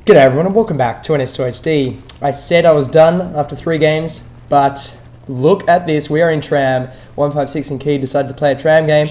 G'day everyone and welcome back to NS2HD. I said I was done after 3 games, but look at this. We are in Tram. 156 and Key decided to play a Tram game,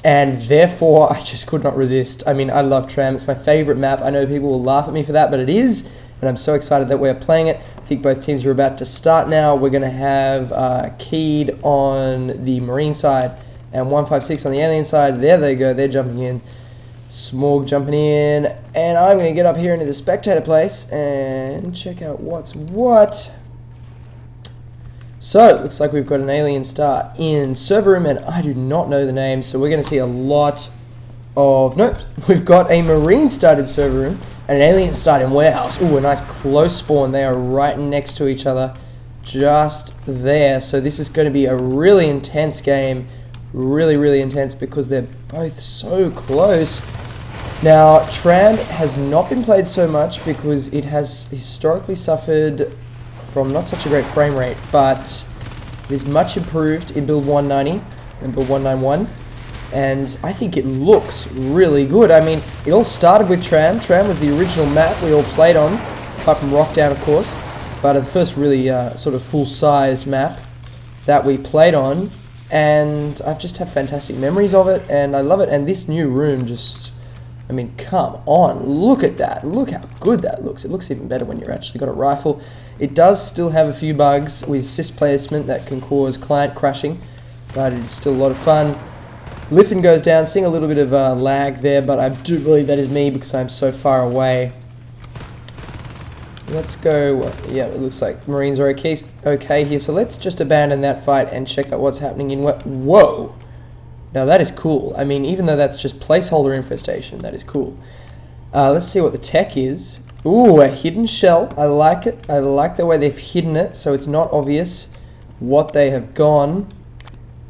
and therefore I just could not resist. I mean, I love Tram. It's my favourite map. I know people will laugh at me for that, but it is, and I'm so excited that we're playing it. I think both teams are about to start now. We're going to have Keyed on the Marine side and 156 on the Alien side. There they go. They're jumping in. Smorg jumping in, and I'm going to get up here into the spectator place and check out what's what. So, it looks like we've got an alien start in server room, and I do not know the name, so we're going to see a lot of... Nope, we've got a marine start in server room and an alien start in warehouse. Ooh, a nice close spawn. They are right next to each other, just there. So this is going to be a really intense game. Really intense because they're both so close. Now, Tram has not been played so much because it has historically suffered from not such a great frame rate, but it is much improved in build 190 and build 191, and I think it looks really good. I mean, it all started with Tram. Tram was the original map we all played on, apart from Rockdown, of course, but the first really sort of full-sized map that we played on. And I've just had fantastic memories of it, and I love it. And this new room just, I mean, come on, look at that. Look how good that looks. It looks even better when you've actually got a rifle. It does still have a few bugs with sys placement that can cause client crashing, but it's still a lot of fun. Lithium goes down, seeing a little bit of lag there, but I do believe that is me because I'm so far away. Let's go, yeah, it looks like Marines are okay here, so let's just abandon that fight and check out what's happening in whoa! Now that is cool. I mean, even though that's just placeholder infestation, that is cool. Let's see what the tech is. Ooh, a hidden shell. I like it. I like the way they've hidden it, so it's not obvious what they have gone.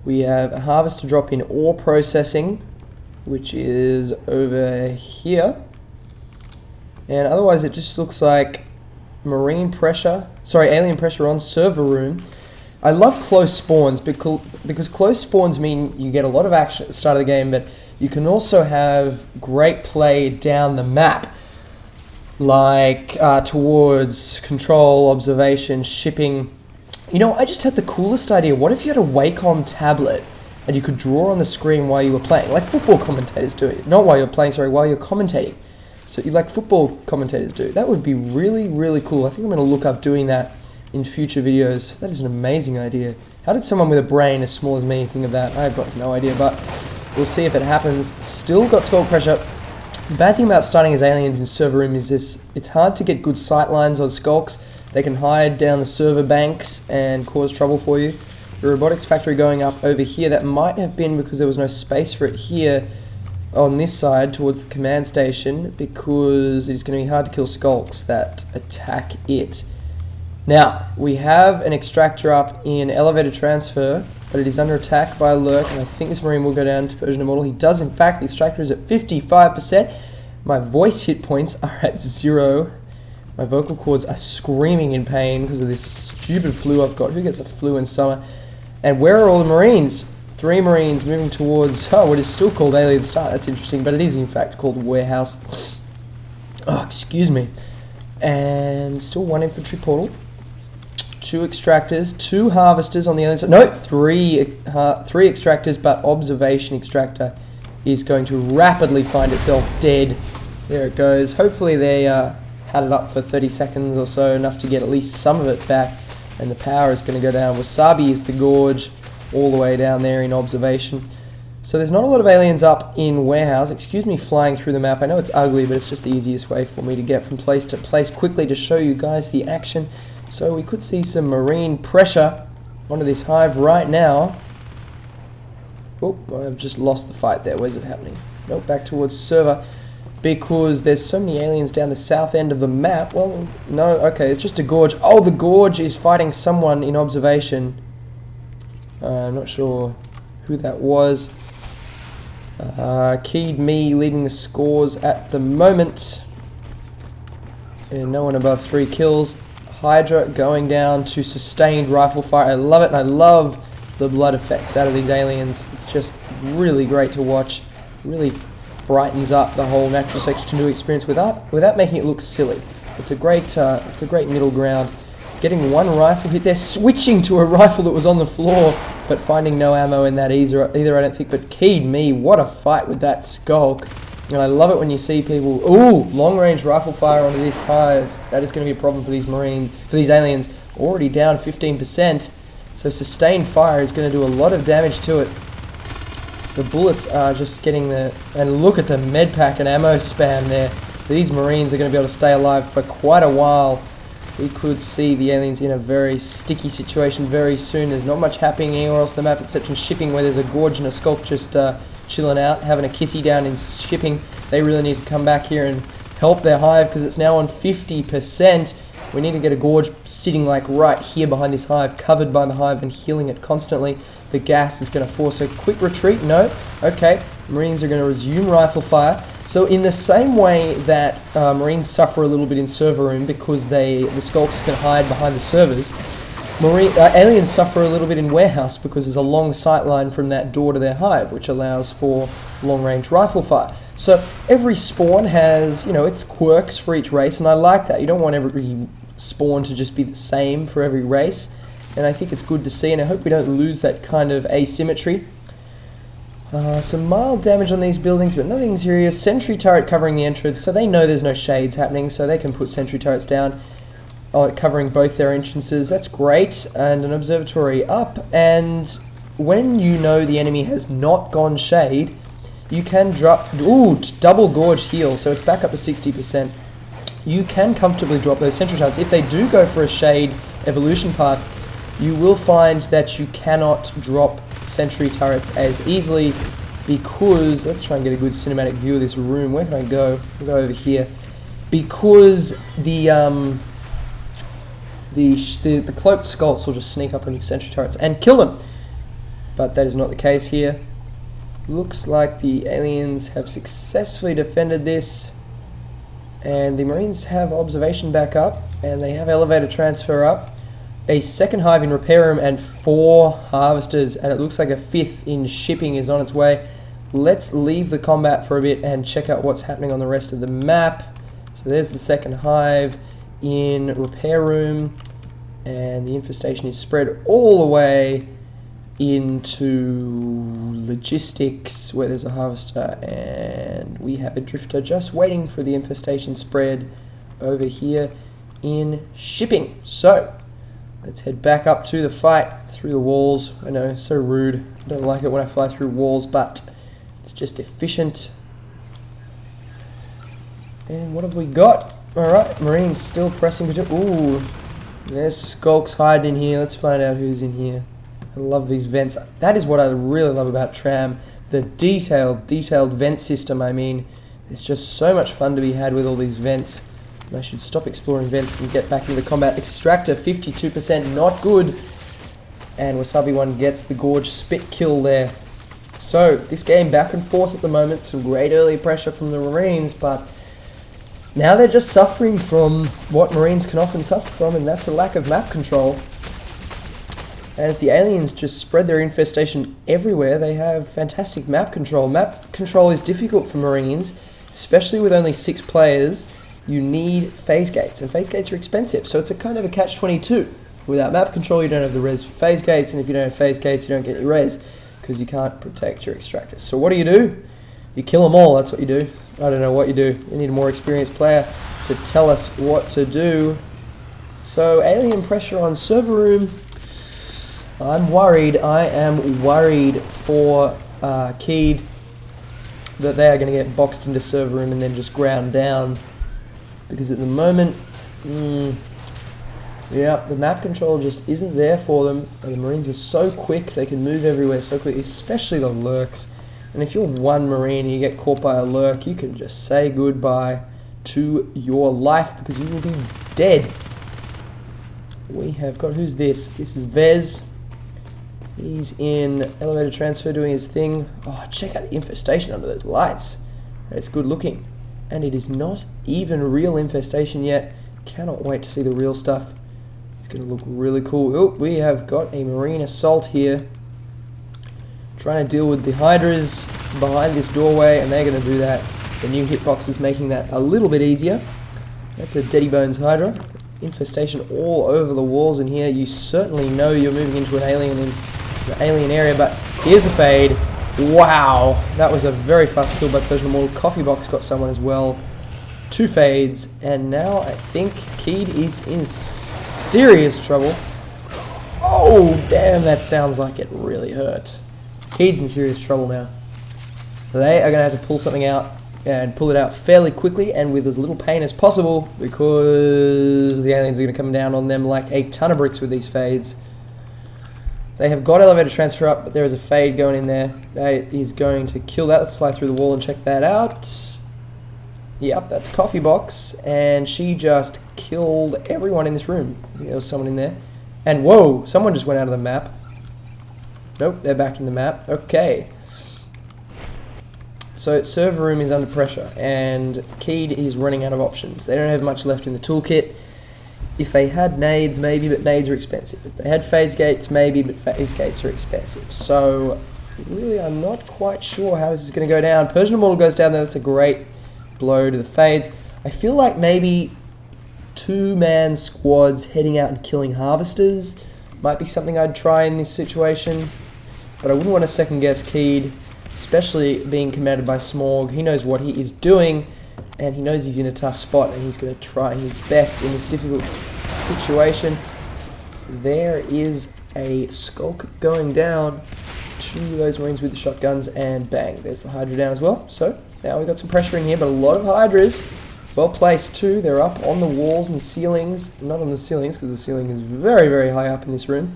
We have a harvester drop in ore processing, which is over here. And otherwise it just looks like alien pressure on server room. I love close spawns because close spawns mean you get a lot of action at the start of the game, but you can also have great play down the map, like towards control, observation, shipping. You know, I just had the coolest idea. What if you had a Wacom tablet and you could draw on the screen while you were playing, like football commentators do it. Not while you're playing, sorry, while you're commentating. So you like football commentators do. That would be really cool. I think I'm going to look up doing that in future videos. That is an amazing idea. How did someone with a brain as small as me think of that? I've got no idea, but we'll see if it happens. Still got skulk pressure. The bad thing about starting as aliens in server room is this: it's hard to get good sight lines on skulks. They can hide down the server banks and cause trouble for you. The robotics factory going up over here, that might have been because there was no space for it here on this side towards the command station, because it's going to be hard to kill skulks that attack it. Now, we have an extractor up in elevator transfer, but it is under attack by a lurk, and I think this marine will go down to Persian Immortal. He does, in fact. The extractor is at 55%. My voice hit points are at 0. My vocal cords are screaming in pain because of this stupid flu I've got. Who gets a flu in summer? And where are all the marines? 3 marines moving towards, what is still called Alien Start. That's interesting, but it is in fact called Warehouse. Oh, excuse me. And still 1 infantry portal. 2 extractors, 2 harvesters on the other side. No, 3 extractors, but observation extractor is going to rapidly find itself dead. There it goes. Hopefully they had it up for 30 seconds or so, enough to get at least some of it back, and the power is going to go down. Wasabi is the gorge, all the way down there in observation. So there's not a lot of aliens up in warehouse. Excuse me flying through the map. I know it's ugly, but it's just the easiest way for me to get from place to place quickly to show you guys the action. So we could see some marine pressure onto this hive right now. Oh, I've just lost the fight there. Where's it happening? Nope, back towards server, because there's so many aliens down the south end of the map. Well, no, okay, it's just a gorge. Oh, the gorge is fighting someone in observation. I'm not sure who that was. Keyed me leading the scores at the moment. And no one above 3 kills. Hydra going down to sustained rifle fire. I love it, and I love the blood effects out of these aliens. It's just really great to watch. Really brightens up the whole natural section 2 experience without making it look silly. It's a great middle ground. Getting one rifle hit. They're switching to a rifle that was on the floor, but finding no ammo in that either I don't think. But keyed me, what a fight with that skulk. And I love it when you see people, ooh, long-range rifle fire onto this hive. That is going to be a problem for these aliens. Already down 15%. So sustained fire is going to do a lot of damage to it. The bullets are just getting the... And look at the med pack and ammo spam there. These Marines are going to be able to stay alive for quite a while. We could see the aliens in a very sticky situation very soon. There's not much happening anywhere else on the map except in shipping, where there's a Gorge and a Skulk just chilling out, having a kissy down in shipping. They really need to come back here and help their hive because it's now on 50%. We need to get a Gorge sitting like right here behind this hive, covered by the hive and healing it constantly. The gas is going to force a quick retreat. No. Okay. Marines are going to resume rifle fire. So in the same way that Marines suffer a little bit in server room because the Skulks can hide behind the servers, aliens suffer a little bit in warehouse because there's a long sight line from that door to their hive, which allows for long-range rifle fire. So every spawn has, its quirks for each race, and I like that. You don't want every spawn to just be the same for every race, and I think it's good to see, and I hope we don't lose that kind of asymmetry. Some mild damage on these buildings, but nothing serious. Sentry turret covering the entrance, so they know there's no shades happening, so they can put sentry turrets down, covering both their entrances. That's great. And an observatory up, and when you know the enemy has not gone shade, you can drop... Ooh, double Gorge heal, so it's back up to 60%. You can comfortably drop those sentry turrets. If they do go for a shade evolution path, you will find that you cannot drop sentry turrets as easily because... Let's try and get a good cinematic view of this room. Where can I go? I'll go over here. Because the cloaked skulks will just sneak up on your sentry turrets and kill them. But that is not the case here. Looks like the aliens have successfully defended this. And the Marines have observation back up. And they have elevator transfer up. A second hive in repair room and 4 harvesters. And it looks like a 5th in shipping is on its way. Let's leave the combat for a bit and check out what's happening on the rest of the map. So there's the second hive in repair room. And the infestation is spread all the way into logistics where there's a harvester, and we have a drifter just waiting for the infestation spread over here in shipping. So let's head back up to the fight through the walls. I know, so rude. I don't like it when I fly through walls, but it's just efficient. And what have we got? Alright, Marines still pressing. Ooh, there's Skulks hiding in here. Let's find out who's in here. I love these vents. That is what I really love about Tram. The detailed vent system. I mean, it's just so much fun to be had with all these vents. And I should stop exploring vents and get back into the combat. Extractor, 52%, not good. And Wasabi 1 gets the Gorge spit kill there. So, this game back and forth at the moment. Some great early pressure from the Marines, but now they're just suffering from what Marines can often suffer from, and that's a lack of map control. As the aliens just spread their infestation everywhere, they have fantastic map control. Map control is difficult for Marines, especially with only 6 players. You need phase gates, and phase gates are expensive, so it's a kind of a catch-22. Without map control, you don't have the res for phase gates, and if you don't have phase gates, you don't get any res, because you can't protect your extractors. So what do? You kill them all, that's what you do. I don't know what you do. You need a more experienced player to tell us what to do. So, alien pressure on server room. I'm worried. I am worried for Keyed that they are going to get boxed into server room and then just ground down. Because at the moment, yeah, the map control just isn't there for them. And the Marines are so quick, they can move everywhere so quickly, especially the lurks. And if you're one Marine and you get caught by a lurk, you can just say goodbye to your life because you will be dead. We have got, who's this? This is Vez. He's in elevator transfer doing his thing. Oh, check out the infestation under those lights. It's good looking. And it is not even real infestation yet. Cannot wait to see the real stuff. It's going to look really cool. Oh, we have got a Marine assault here. trying to deal with the hydras behind this doorway, and they're going to do that. The new hitbox is making that a little bit easier. That's a Deady Bones Hydra. Infestation all over the walls in here. You certainly know you're moving into an alien area, but here's the fade. Wow, that was a very fast kill by Persian Immortal. Coffee Box got someone as well. 2 fades, and now I think Keed is in serious trouble. Oh, damn, that sounds like it really hurt. Keed's in serious trouble now. They are going to have to pull something out, and pull it out fairly quickly and with as little pain as possible, because the aliens are going to come down on them like a ton of bricks with these fades. They have got elevator transfer up, but there is a fade going in there. That is going to kill that. Let's fly through the wall and check that out. Yep, that's Coffee Box, and she just killed everyone in this room. I think there was someone in there. And whoa, someone just went out of the map. Nope, they're back in the map. Okay. So server room is under pressure, and Keed is running out of options. They don't have much left in the toolkit. If they had nades, maybe, but nades are expensive. If they had phase gates, maybe, but phase gates are expensive. So really, I'm not quite sure how this is going to go down. Persian Immortal goes down there. That's a great blow to the fades. I feel like maybe 2-man squads heading out and killing harvesters might be something I'd try in this situation. But I wouldn't want to second guess Keed, especially being commanded by Smorg. He knows what he is doing, and he knows he's in a tough spot, and he's going to try his best in this difficult situation. There is a skulk going down to those Marines with the shotguns, and bang, there's the Hydra down as well. So now we've got some pressure in here, but a lot of Hydras. Well placed too. They're up on the walls and ceilings. Not on the ceilings, because the ceiling is very, very high up in this room.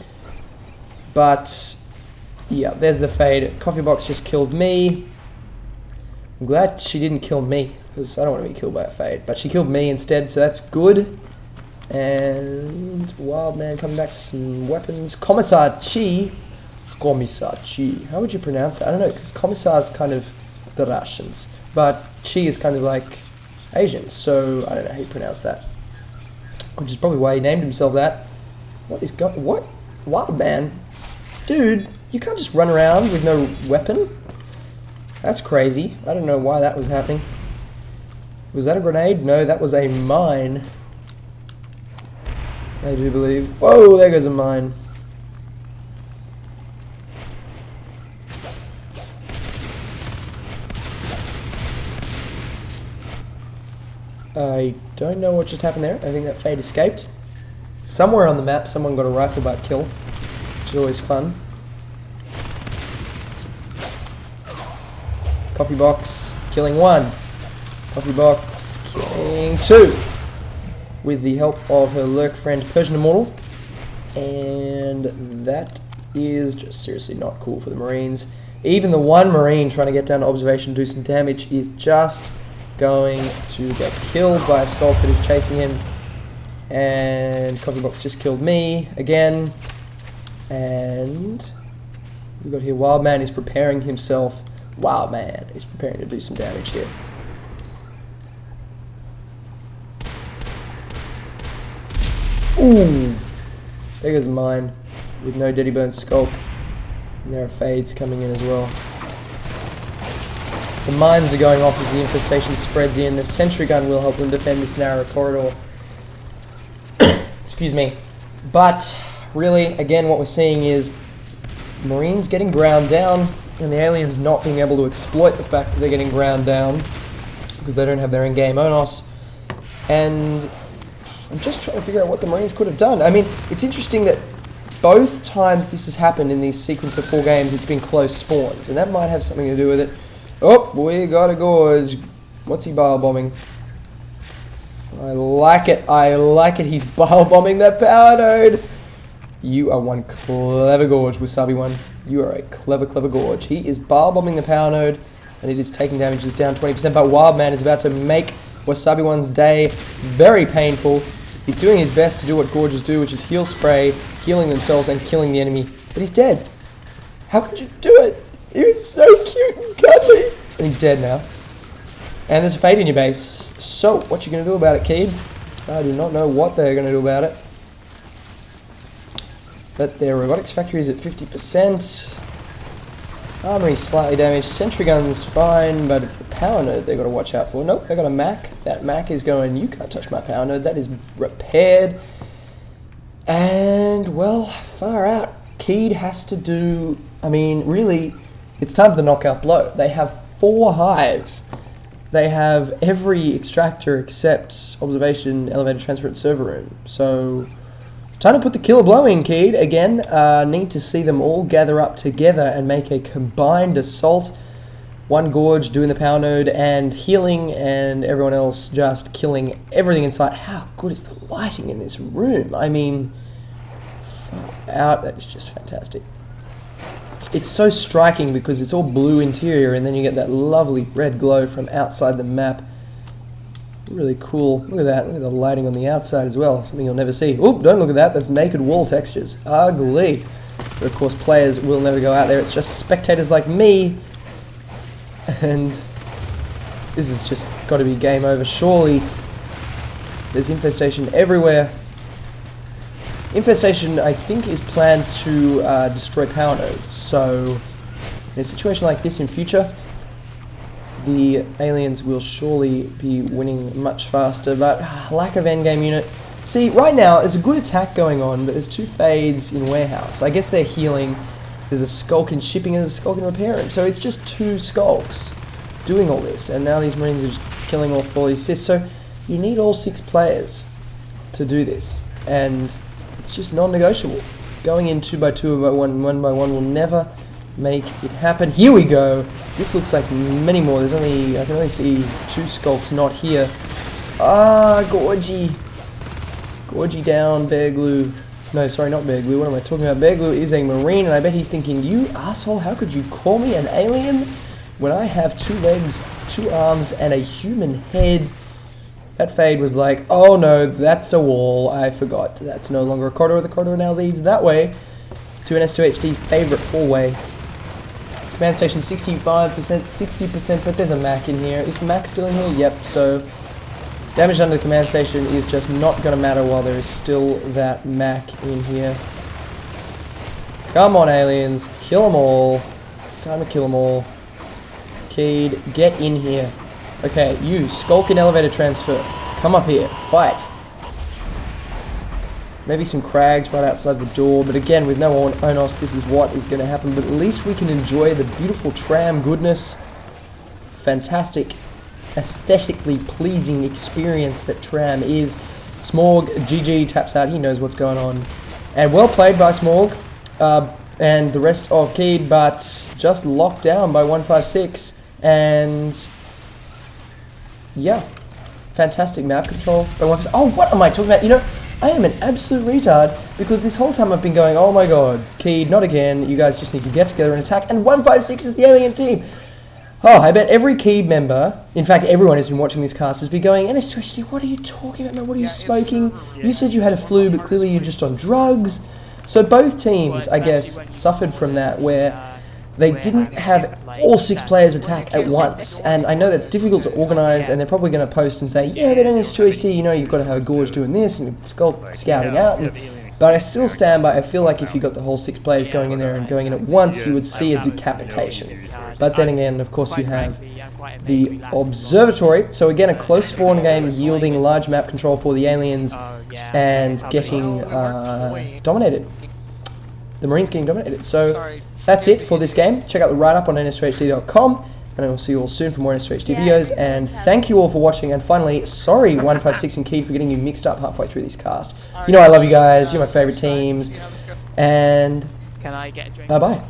But yeah, there's the fade. Coffee Box just killed me. I'm glad she didn't kill me, because I don't want to be killed by a fade. But she killed me instead, so that's good. And Wild Man coming back for some weapons. Commissar Chi. Commissar Chi. How would you pronounce that? I don't know, because Commissar is kind of the Russians, but Chi is kind of like Asian, so I don't know how you pronounce that. Which is probably why he named himself that. What is going? What? Wild Man? Dude, you can't just run around with no weapon. That's crazy. I don't know why that was happening. Was that a grenade? No, that was a mine. I do believe. Whoa, there goes a mine. I don't know what just happened there. I think that fade escaped. Somewhere on the map, someone got a rifle butt kill, which is always fun. Coffee Box killing 1. Coffee Box killing 2. With the help of her lurk friend Persian Immortal. And that is just seriously not cool for the Marines. Even the one Marine trying to get down to observation and do some damage is just going to get killed by a skulk that is chasing him. And Coffee Box just killed me again. And we've got here Wild Man is preparing himself. Wild Man is preparing to do some damage here. Ooh! There goes mine with no Deady Bones Skulk. And there are fades coming in as well. The mines are going off as the infestation spreads in. The sentry gun will help them defend this narrow corridor. Excuse me. But really, again, what we're seeing is Marines getting ground down, and the aliens not being able to exploit the fact that they're getting ground down because they don't have their in-game ONOS. And I'm just trying to figure out what the Marines could have done. I mean, it's interesting that both times this has happened in these sequence of 4 games, it's been close spawns, and that might have something to do with it. Oh, we got a gorge. What's he bile bombing? I like it. I like it. He's bile bombing that power node. You are one clever gorge, Wasabi One. You are a clever, clever gorge. He is bile bombing the power node, and it is taking damages down 20%. But Wild Man is about to make Wasabi One's day very painful. He's doing his best to do what gorges do, which is heal spray, healing themselves, and killing the enemy. But he's dead. How could you do it? He was so cute and cuddly. And he's dead now. And there's a fade in your base. So, what you going to do about it, Keed? I do not know what they're going to do about it. But their robotics factory is at 50%. Armory slightly damaged. Sentry gun's fine, but it's the power node they've got to watch out for. Nope, they got a Mac. That Mac is going, you can't touch my power node. That is repaired. And, well, far out. Keed has to do... I mean, really, it's time for the knockout blow. They have 4 hives. They have every extractor except observation, elevator, transfer, and server room. So... it's time to put the killer blow in, Keed. Again, need to see them all gather up together and make a combined assault. One Gorge doing the power node and healing, and everyone else just killing everything in sight. How good is the lighting in this room? I mean, far out, that is just fantastic. It's so striking because it's all blue interior, and then you get that lovely red glow from outside the map. Really cool. Look at that. Look at the lighting on the outside as well. Something you'll never see. Oop, don't look at that. That's naked wall textures. Ugly. But of course, players will never go out there. It's just spectators like me. And this has just got to be game over. Surely. There's infestation everywhere. Infestation, I think, is planned to destroy power nodes. So, in a situation like this in future, the aliens will surely be winning much faster, but lack of endgame unit. See, right now, there's a good attack going on, but there's 2 fades in warehouse. I guess they're healing. There's a skulk in shipping and there's a skulk in repairing. So it's just 2 skulks doing all this, and now these Marines are just killing all 4 assists. So you need all 6 players to do this, and it's just non-negotiable. Going in 2 by 2 by 1 by 1 will never make it happen. Here we go. This looks like many more. There's only, I can only see 2 skulks not here. Ah, Gorgie. Gorgie down, Bear Glue. No, sorry, not Bear Glue. What am I talking about? Bear Glue is a Marine, and I bet he's thinking, you asshole, how could you call me an alien when I have 2 legs, 2 arms, and a human head? That fade was like, oh no, that's a wall. I forgot. That's no longer a corridor. The corridor now leads that way to NS2HD's favorite hallway. Command station 65%, 60%, but there's a Mac in here. Is the Mac still in here? Yep, so damage under the command station is just not going to matter while there is still that Mac in here. Come on, aliens. Kill them all. It's time to kill them all. Keed, get in here. Okay, you, skulk and elevator transfer. Come up here. Fight. Maybe some crags right outside the door, but again, with no Onos, this is what is going to happen. But at least we can enjoy the beautiful tram goodness. Fantastic, aesthetically pleasing experience that tram is. Smorg, GG, taps out, he knows what's going on. And well played by Smorg, and the rest of Keed, but just locked down by 156. And yeah, fantastic map control by 156. Oh, what am I talking about? You know, I am an absolute retard, because this whole time I've been going, oh my god, Keed, not again, you guys just need to get together and attack, and 156 is the alien team. Oh, I bet every Keed member, in fact everyone who's been watching this cast, has been going, NS2HD, what are you talking about, man? What are you smoking? You said you had a flu, but clearly you're just on drugs. So both teams, I guess, suffered from that, where they didn't have all 6 players attack at once, and I know that's difficult to organise, and they're probably going to post and say, yeah, but NS2HD, you know, you've got to have a Gorge doing this, and Skull scouting out, but I still stand by, I feel like if you got the whole 6 players going in there and going in at once, you would see a decapitation. But then again, of course, you have the Observatory, so again, a close spawn game yielding large map control for the aliens, and getting dominated. The Marines getting dominated, so that's it for this game. Check out the write-up on ns2hd.com, and I will see you all soon for more NS2HD videos, and thank you all for watching, and finally, sorry 156 and Keed for getting you mixed up halfway through this cast. You know I love you guys, you're my favourite teams, and bye-bye.